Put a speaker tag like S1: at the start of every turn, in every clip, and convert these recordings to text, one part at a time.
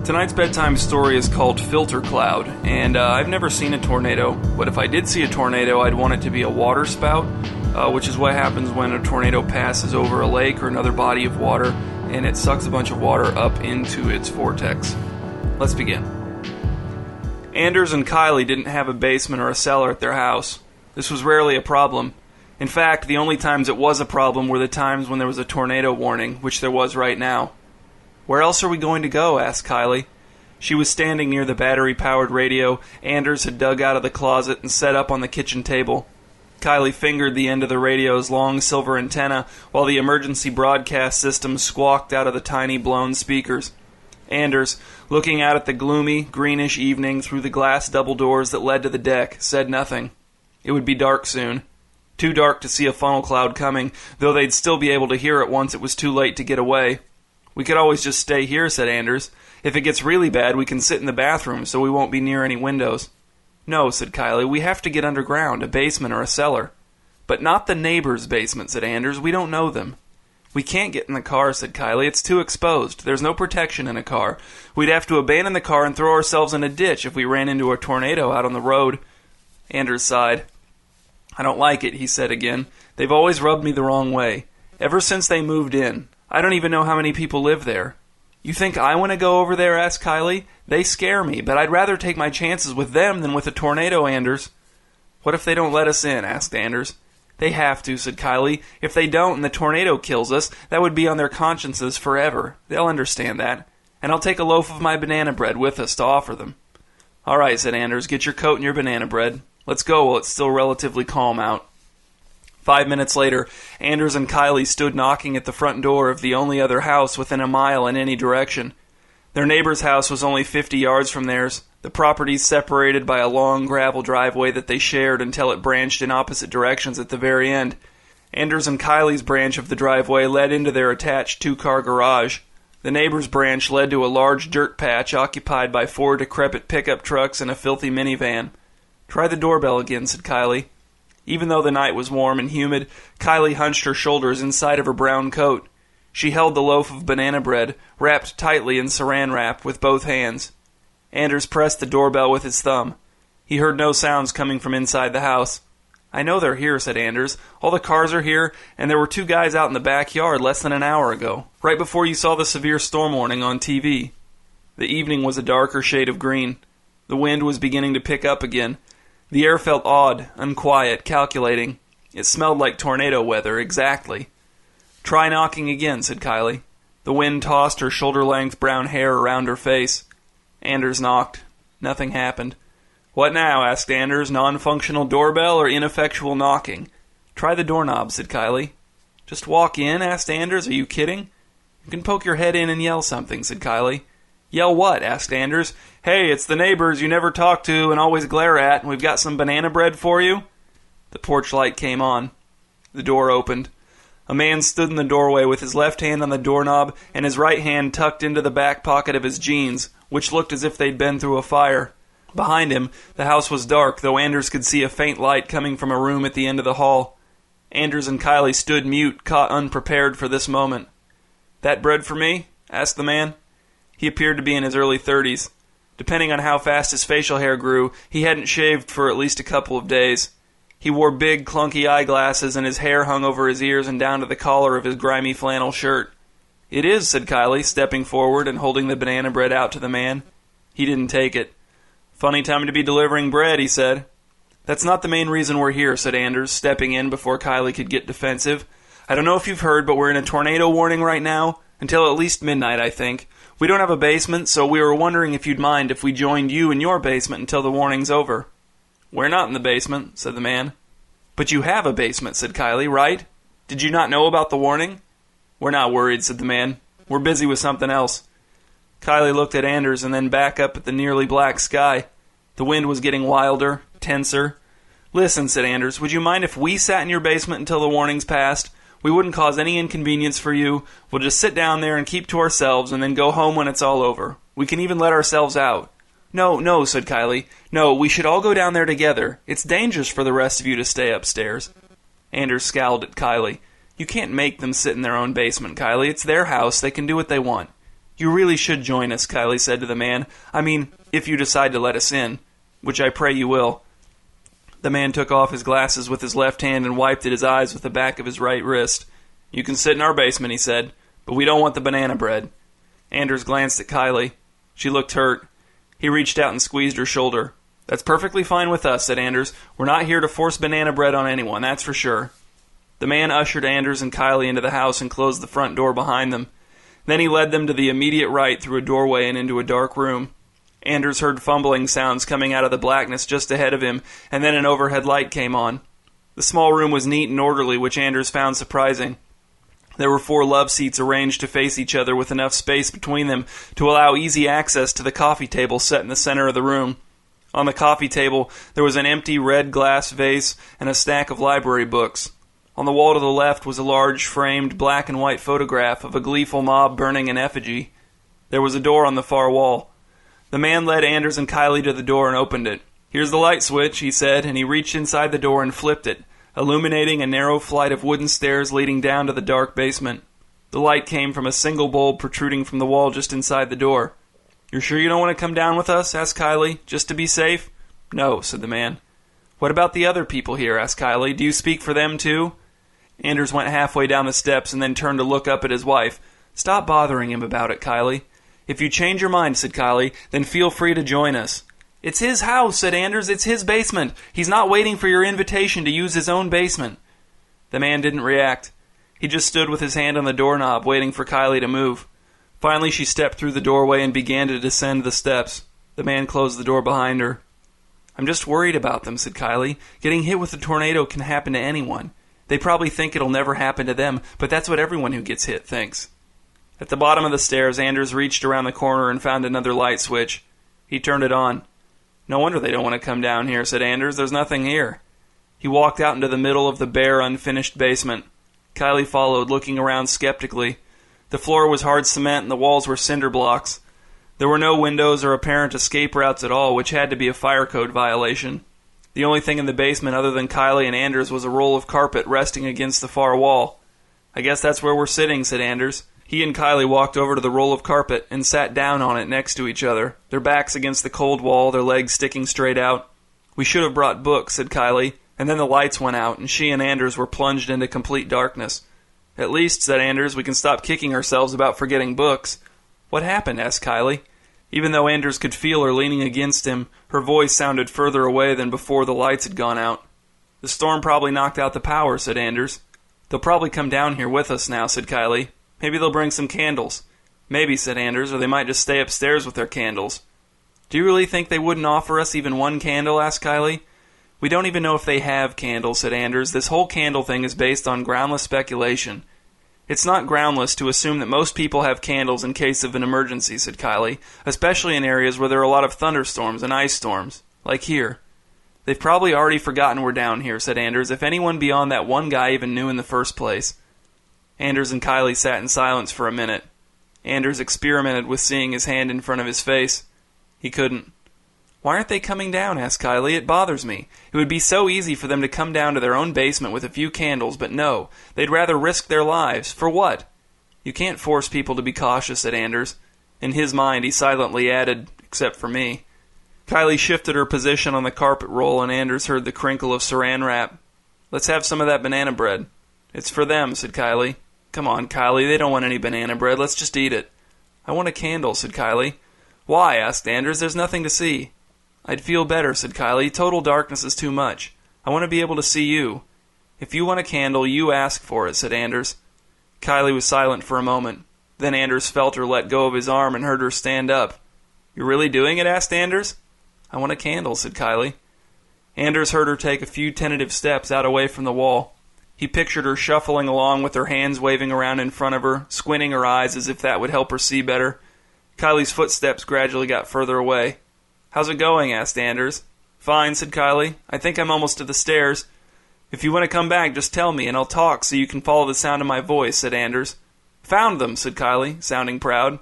S1: Tonight's bedtime story is called Filter Cloud, and I've never seen a tornado, but if I did see a tornado, I'd want it to be a water spout, which is what happens when a tornado passes over a lake or another body of water, and it sucks a bunch of water up into its vortex. Let's begin. Anders and Kylie didn't have a basement or a cellar at their house. This was rarely a problem. In fact, the only times it was a problem were the times when there was a tornado warning, which there was right now. "Where else are we going to go?" asked Kylie. She was standing near the battery-powered radio Anders had dug out of the closet and set up on the kitchen table. Kylie fingered the end of the radio's long silver antenna while the emergency broadcast system squawked out of the tiny blown speakers. Anders, looking out at the gloomy, greenish evening through the glass double doors that led to the deck, said nothing. It would be dark soon. Too dark to see a funnel cloud coming, though they'd still be able to hear it once it was too late to get away. "We could always just stay here," said Anders. "If it gets really bad, we can sit in the bathroom so we won't be near any windows." "No," said Kylie, "we have to get underground, a basement or a cellar." "But not the neighbor's basement," said Anders. "We don't know them." "We can't get in the car," said Kylie. "It's too exposed. There's no protection in a car. We'd have to abandon the car and throw ourselves in a ditch if we ran into a tornado out on the road." Anders sighed. "I don't like it," he said again. "They've always rubbed me the wrong way. Ever since they moved in. I don't even know how many people live there." "You think I want to go over there?" asked Kylie. "They scare me, but I'd rather take my chances with them than with a tornado, Anders." "What if they don't let us in?" asked Anders. "They have to," said Kylie. "If they don't and the tornado kills us, that would be on their consciences forever. They'll understand that. And I'll take a loaf of my banana bread with us to offer them." "All right," said Anders. "Get your coat and your banana bread. Let's go while it's still relatively calm out." 5 minutes later, Anders and Kylie stood knocking at the front door of the only other house within a mile in any direction. Their neighbor's house was only 50 yards from theirs, the properties separated by a long gravel driveway that they shared until it branched in opposite directions at the very end. Anders and Kylie's branch of the driveway led into their attached two-car garage. The neighbor's branch led to a large dirt patch occupied by 4 decrepit pickup trucks and a filthy minivan. "Try the doorbell again," said Kylie. Even though the night was warm and humid, Kylie hunched her shoulders inside of her brown coat. She held the loaf of banana bread, wrapped tightly in saran wrap, with both hands. Anders pressed the doorbell with his thumb. He heard no sounds coming from inside the house. "I know they're here," said Anders. "All the cars are here, and there were 2 guys out in the backyard less than an hour ago, right before you saw the severe storm warning on TV." The evening was a darker shade of green. The wind was beginning to pick up again. The air felt odd, unquiet, calculating. It smelled like tornado weather, exactly. "Try knocking again," said Kylie. The wind tossed her shoulder-length brown hair around her face. Anders knocked. Nothing happened. "What now?" asked Anders. "Non-functional doorbell or ineffectual knocking?" "Try the doorknob," said Kylie. "Just walk in?" asked Anders. "Are you kidding?" "You can poke your head in and yell something," said Kylie. "Yell what?" asked Anders. "Hey, it's the neighbors you never talk to and always glare at, and we've got some banana bread for you." The porch light came on. The door opened. A man stood in the doorway with his left hand on the doorknob and his right hand tucked into the back pocket of his jeans, which looked as if they'd been through a fire. Behind him, the house was dark, though Anders could see a faint light coming from a room at the end of the hall. Anders and Kylie stood mute, caught unprepared for this moment. "That bread for me?" asked the man. He appeared to be in his early 30s. Depending on how fast his facial hair grew, he hadn't shaved for at least a couple of days. He wore big, clunky eyeglasses, and his hair hung over his ears and down to the collar of his grimy flannel shirt. "It is," said Kylie, stepping forward and holding the banana bread out to the man. He didn't take it. "Funny time to be delivering bread," he said. "That's not the main reason we're here," said Anders, stepping in before Kylie could get defensive. "I don't know if you've heard, but we're in a tornado warning right now, until at least midnight, I think. We don't have a basement, so we were wondering if you'd mind if we joined you in your basement until the warning's over." "We're not in the basement," said the man. "But you have a basement," said Kylie, "right? Did you not know about the warning?" "We're not worried," said the man. "We're busy with something else." Kylie looked at Anders and then back up at the nearly black sky. The wind was getting wilder, tenser. "Listen," said Anders, "would you mind if we sat in your basement until the warning's passed? We wouldn't cause any inconvenience for you. We'll just sit down there and keep to ourselves and then go home when it's all over. We can even let ourselves out." No, said Kylie. "No, we should all go down there together. It's dangerous for the rest of you to stay upstairs." Anders scowled at Kylie. "You can't make them sit in their own basement, Kylie. It's their house. They can do what they want." "You really should join us," Kylie said to the man. "I mean, if you decide to let us in, which I pray you will." The man took off his glasses with his left hand and wiped at his eyes with the back of his right wrist. "You can sit in our basement," he said, "but we don't want the banana bread." Anders glanced at Kylie. She looked hurt. He reached out and squeezed her shoulder. "That's perfectly fine with us," said Anders. "We're not here to force banana bread on anyone, that's for sure." The man ushered Anders and Kylie into the house and closed the front door behind them. Then he led them to the immediate right through a doorway and into a dark room. Anders heard fumbling sounds coming out of the blackness just ahead of him, and then an overhead light came on. The small room was neat and orderly, which Anders found surprising. There were 4 love seats arranged to face each other with enough space between them to allow easy access to the coffee table set in the center of the room. On the coffee table, there was an empty red glass vase and a stack of library books. On the wall to the left was a large, framed, black and white photograph of a gleeful mob burning an effigy. There was a door on the far wall. The man led Anders and Kylie to the door and opened it. "Here's the light switch," he said, and he reached inside the door and flipped it, illuminating a narrow flight of wooden stairs leading down to the dark basement. The light came from a single bulb protruding from the wall just inside the door. "You're sure you don't want to come down with us?" asked Kylie, "just to be safe?" "No," said the man. "What about the other people here?" asked Kylie. "Do you speak for them too?" Anders went halfway down the steps and then turned to look up at his wife. "Stop bothering him about it, Kylie." "If you change your mind," said Kylie, "then feel free to join us." "It's his house," said Anders. "It's his basement. He's not waiting for your invitation to use his own basement." The man didn't react. He just stood with his hand on the doorknob, waiting for Kylie to move. Finally, she stepped through the doorway and began to descend the steps. The man closed the door behind her. "I'm just worried about them," said Kylie. "Getting hit with a tornado can happen to anyone. They probably think it'll never happen to them, but that's what everyone who gets hit thinks." At the bottom of the stairs, Anders reached around the corner and found another light switch. He turned it on. "No wonder they don't want to come down here," said Anders. "There's nothing here." He walked out into the middle of the bare, unfinished basement. Kylie followed, looking around skeptically. The floor was hard cement and the walls were cinder blocks. There were no windows or apparent escape routes at all, which had to be a fire code violation. The only thing in the basement other than Kylie and Anders was a roll of carpet resting against the far wall. "I guess that's where we're sitting," said Anders. He and Kylie walked over to the roll of carpet and sat down on it next to each other, their backs against the cold wall, their legs sticking straight out. "We should have brought books," said Kylie, and then the lights went out and she and Anders were plunged into complete darkness. "At least," said Anders, "we can stop kicking ourselves about forgetting books." "What happened?" asked Kylie. Even though Anders could feel her leaning against him, her voice sounded further away than before the lights had gone out. "The storm probably knocked out the power," said Anders. "They'll probably come down here with us now," said Kylie. "Maybe they'll bring some candles." "Maybe," said Anders, "or they might just stay upstairs with their candles." "Do you really think they wouldn't offer us even one candle?" asked Kylie. "We don't even know if they have candles," said Anders. "This whole candle thing is based on groundless speculation." "It's not groundless to assume that most people have candles in case of an emergency," said Kylie, "especially in areas where there are a lot of thunderstorms and ice storms, like here." "They've probably already forgotten we're down here," said Anders, "if anyone beyond that one guy even knew in the first place." Anders and Kylie sat in silence for a minute. Anders experimented with seeing his hand in front of his face. He couldn't. "Why aren't they coming down?" asked Kylie. "It bothers me. It would be so easy for them to come down to their own basement with a few candles, but no, they'd rather risk their lives. For what?" "You can't force people to be cautious," said Anders. In his mind, he silently added, "except for me." Kylie shifted her position on the carpet roll, and Anders heard the crinkle of saran wrap. "Let's have some of that banana bread." "It's for them," said Kylie. "Come on, Kylie, they don't want any banana bread. Let's just eat it." "I want a candle," said Kylie. "Why?" asked Anders. "There's nothing to see." "I'd feel better," said Kylie. "Total darkness is too much. I want to be able to see you." "If you want a candle, you ask for it," said Anders. Kylie was silent for a moment. Then Anders felt her let go of his arm and heard her stand up. "You're really doing it?" asked Anders. "I want a candle," said Kylie. Anders heard her take a few tentative steps out away from the wall. He pictured her shuffling along with her hands waving around in front of her, squinting her eyes as if that would help her see better. Kylie's footsteps gradually got further away. "How's it going?" asked Anders. "Fine," said Kylie. "I think I'm almost to the stairs." "If you want to come back, just tell me, and I'll talk so you can follow the sound of my voice," said Anders. "Found them," said Kylie, sounding proud.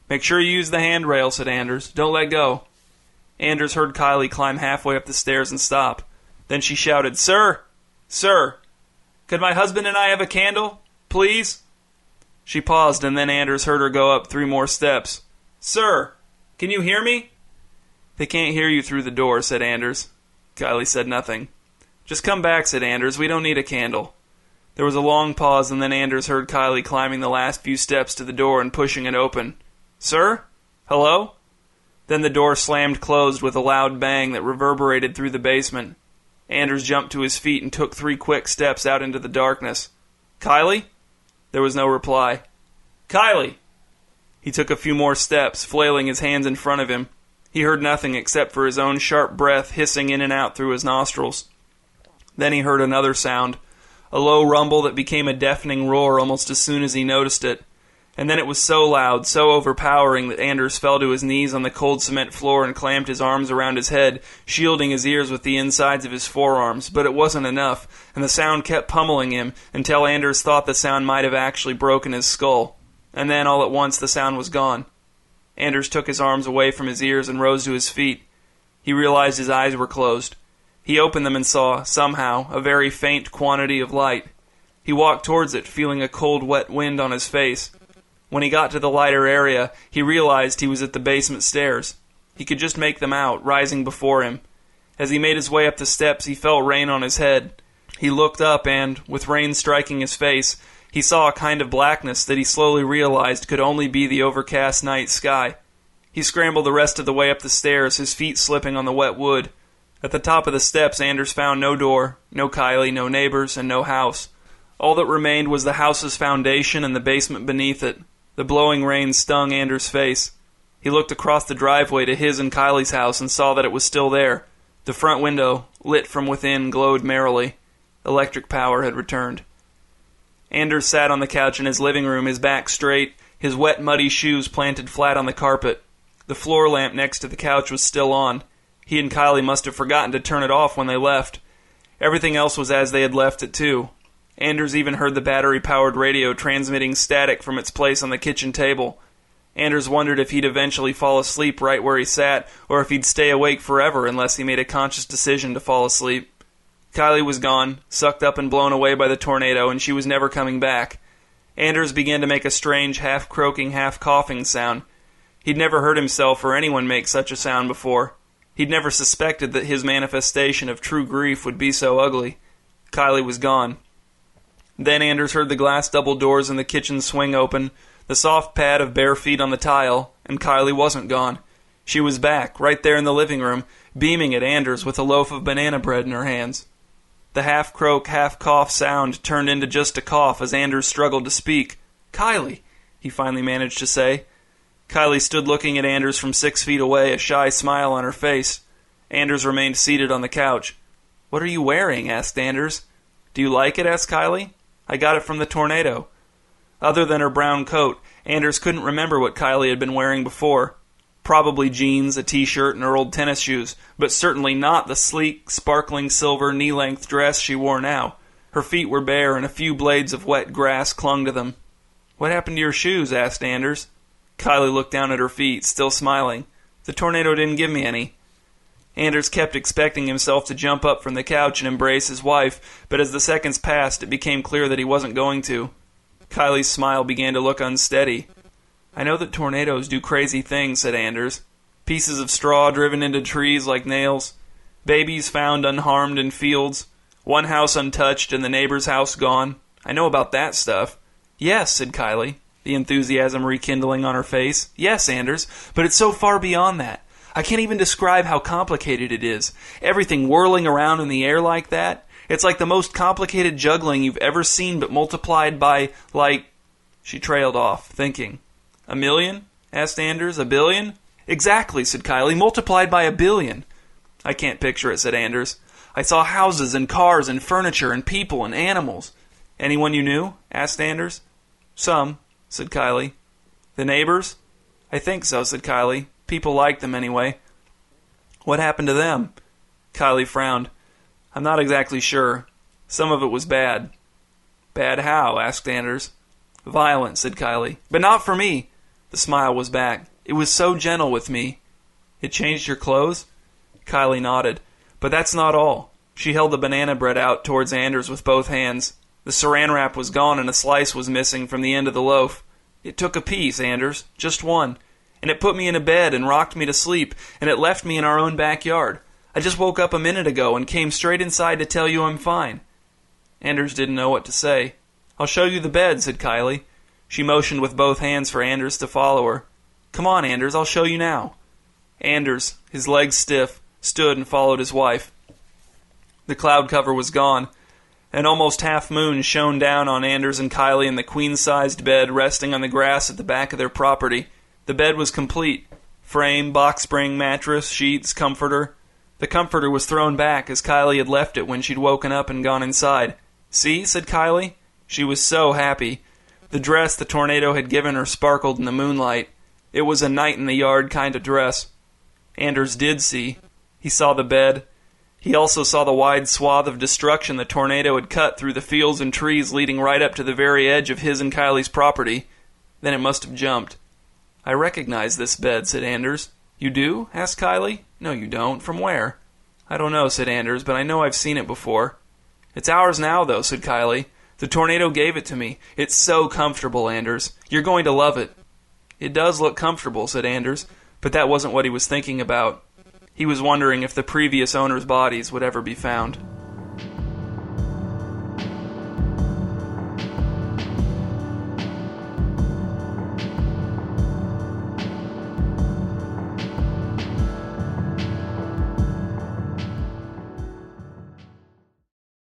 S1: "Make sure you use the handrail," said Anders. "Don't let go." Anders heard Kylie climb halfway up the stairs and stop. Then she shouted, "Sir! Sir! Could my husband and I have a candle? Please?" She paused, and then Anders heard her go up 3 more steps. "Sir, can you hear me?" "They can't hear you through the door," said Anders. Kylie said nothing. "Just come back," said Anders. "We don't need a candle." There was a long pause, and then Anders heard Kylie climbing the last few steps to the door and pushing it open. "Sir? Hello?" Then the door slammed closed with a loud bang that reverberated through the basement. Anders jumped to his feet and took 3 quick steps out into the darkness. "Kylie?" There was no reply. "Kylie!" He took a few more steps, flailing his hands in front of him. He heard nothing except for his own sharp breath hissing in and out through his nostrils. Then he heard another sound, a low rumble that became a deafening roar almost as soon as he noticed it. And then it was so loud, so overpowering, that Anders fell to his knees on the cold cement floor and clamped his arms around his head, shielding his ears with the insides of his forearms. But it wasn't enough, and the sound kept pummeling him until Anders thought the sound might have actually broken his skull. And then, all at once, the sound was gone. Anders took his arms away from his ears and rose to his feet. He realized his eyes were closed. He opened them and saw, somehow, a very faint quantity of light. He walked towards it, feeling a cold, wet wind on his face. When he got to the lighter area, he realized he was at the basement stairs. He could just make them out, rising before him. As he made his way up the steps, he felt rain on his head. He looked up and, with rain striking his face, he saw a kind of blackness that he slowly realized could only be the overcast night sky. He scrambled the rest of the way up the stairs, his feet slipping on the wet wood. At the top of the steps, Anders found no door, no Kylie, no neighbors, and no house. All that remained was the house's foundation and the basement beneath it. The blowing rain stung Anders' face. He looked across the driveway to his and Kylie's house and saw that it was still there. The front window, lit from within, glowed merrily. Electric power had returned. Anders sat on the couch in his living room, his back straight, his wet, muddy shoes planted flat on the carpet. The floor lamp next to the couch was still on. He and Kylie must have forgotten to turn it off when they left. Everything else was as they had left it, too. Anders even heard the battery-powered radio transmitting static from its place on the kitchen table. Anders wondered if he'd eventually fall asleep right where he sat, or if he'd stay awake forever unless he made a conscious decision to fall asleep. Kylie was gone, sucked up and blown away by the tornado, and she was never coming back. Anders began to make a strange half-croaking, half-coughing sound. He'd never heard himself or anyone make such a sound before. He'd never suspected that his manifestation of true grief would be so ugly. Kylie was gone. Then Anders heard the glass double doors in the kitchen swing open, the soft pad of bare feet on the tile, and Kylie wasn't gone. She was back, right there in the living room, beaming at Anders with a loaf of banana bread in her hands. The half-croak, half-cough sound turned into just a cough as Anders struggled to speak. "Kylie," he finally managed to say. Kylie stood looking at Anders from 6 feet away, a shy smile on her face. Anders remained seated on the couch. "What are you wearing?" asked Anders. "Do you like it?" asked Kylie. "I got it from the tornado." Other than her brown coat, Anders couldn't remember what Kylie had been wearing before. Probably jeans, a t-shirt, and her old tennis shoes, but certainly not the sleek, sparkling silver knee-length dress she wore now. Her feet were bare, and a few blades of wet grass clung to them. "What happened to your shoes?" asked Anders. Kylie looked down at her feet, still smiling. "The tornado didn't give me any." Anders kept expecting himself to jump up from the couch and embrace his wife, but as the seconds passed, it became clear that he wasn't going to. Kylie's smile began to look unsteady. "I know that tornadoes do crazy things," said Anders. "Pieces of straw driven into trees like nails. Babies found unharmed in fields. One house untouched and the neighbor's house gone. I know about that stuff." "Yes," said Kylie, the enthusiasm rekindling on her face. "Yes, Anders, but it's so far beyond that. I can't even describe how complicated it is. Everything whirling around in the air like that. It's like the most complicated juggling you've ever seen, but multiplied by, like..." She trailed off, thinking. "A million?" asked Anders. "A billion?" "Exactly," said Kylie. "Multiplied by 1,000,000,000. "I can't picture it," said Anders. "I saw houses and cars and furniture and people and animals." "Anyone you knew?" asked Anders. "Some," said Kylie. "The neighbors?" "I think so," said Kylie. "People liked them anyway." "What happened to them?" Kylie frowned. "I'm not exactly sure. Some of it was bad." "Bad how?" asked Anders. "Violent," said Kylie. "But not for me." The smile was back. "It was so gentle with me." "It changed your clothes?" Kylie nodded. "But that's not all." She held the banana bread out towards Anders with both hands. The saran wrap was gone and a slice was missing from the end of the loaf. It took a piece, Anders, just one. And it put me in a bed and rocked me to sleep, and it left me in our own backyard. I just woke up a minute ago and came straight inside to tell you I'm fine. Anders didn't know what to say. I'll show you the bed, said Kylie. She motioned with both hands for Anders to follow her. Come on, Anders, I'll show you now. Anders, his legs stiff, stood and followed his wife. The cloud cover was gone. An almost half-moon shone down on Anders and Kylie in the queen-sized bed resting on the grass at the back of their property. The bed was complete. Frame, box spring, mattress, sheets, comforter. The comforter was thrown back as Kylie had left it when she'd woken up and gone inside. See, said Kylie. She was so happy. The dress the tornado had given her sparkled in the moonlight. It was a night-in-the-yard kind of dress. Anders did see. He saw the bed. He also saw the wide swath of destruction the tornado had cut through the fields and trees leading right up to the very edge of his and Kylie's property. Then it must have jumped. I recognize this bed, said Anders. You do? Asked Kylie. No, you don't. From where? I don't know, said Anders, but I know I've seen it before. It's ours now, though, said Kylie. The tornado gave it to me. It's so comfortable, Anders. You're going to love it. It does look comfortable, said Anders, but that wasn't what he was thinking about. He was wondering if the previous owners' bodies would ever be found.